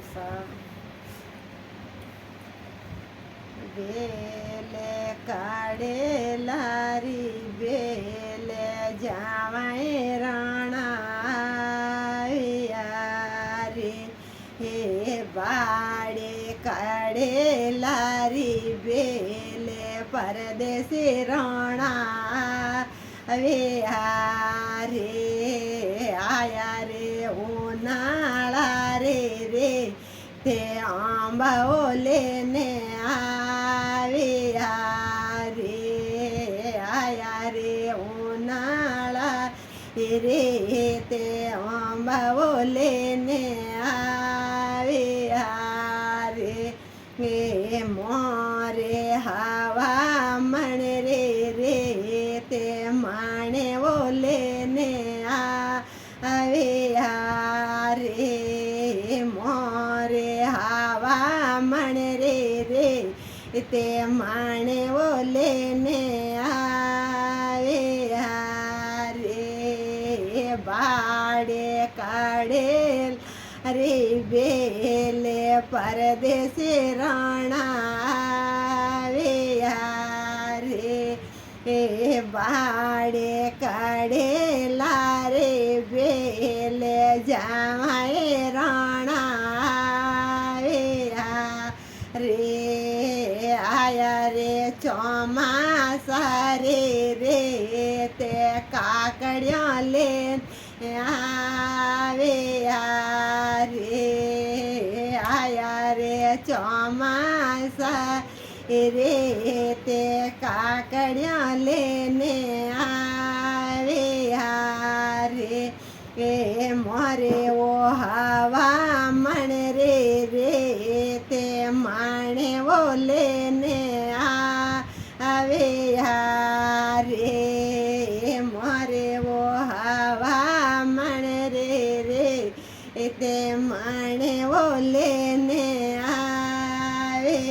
સા બેલે કાઢે લારી બેલે જાવાય રણા રે હે બાડે કાઢે લારી બેલે પરદેશી રણા હવે રે આયા રે ઉનાળા રે રે તે આંબાઓ લેને આવ્યા રે આયા રે ઉનાળા રે તે આંબાઓ લેને આવ્યા રે એ મોરે હવા મણ રે રે તે માણે ઓલેને આવ્યા રે મોરે હવા મણ રે રે તે માણે ઓલેને આવ્યા રે બાડે કાઢેલ રે બેલે પરદેશી રણા રે એ બાડે કાઢેલા રે બેલે જાવાય રણા રે આયા રે ચોમાસા રે રે તે કાકડિયા લે આવ્યા રે આયા રે ચોમાસા રે તે કાકડિયા લેને આવ્યા રે એ મોરે ઓ હવા મણ રે રે તે માણે ઓ લેને આવ્યા રે મોરે ઓ હવા મણ રે રે તે માણે ઓ લેને આવ્યા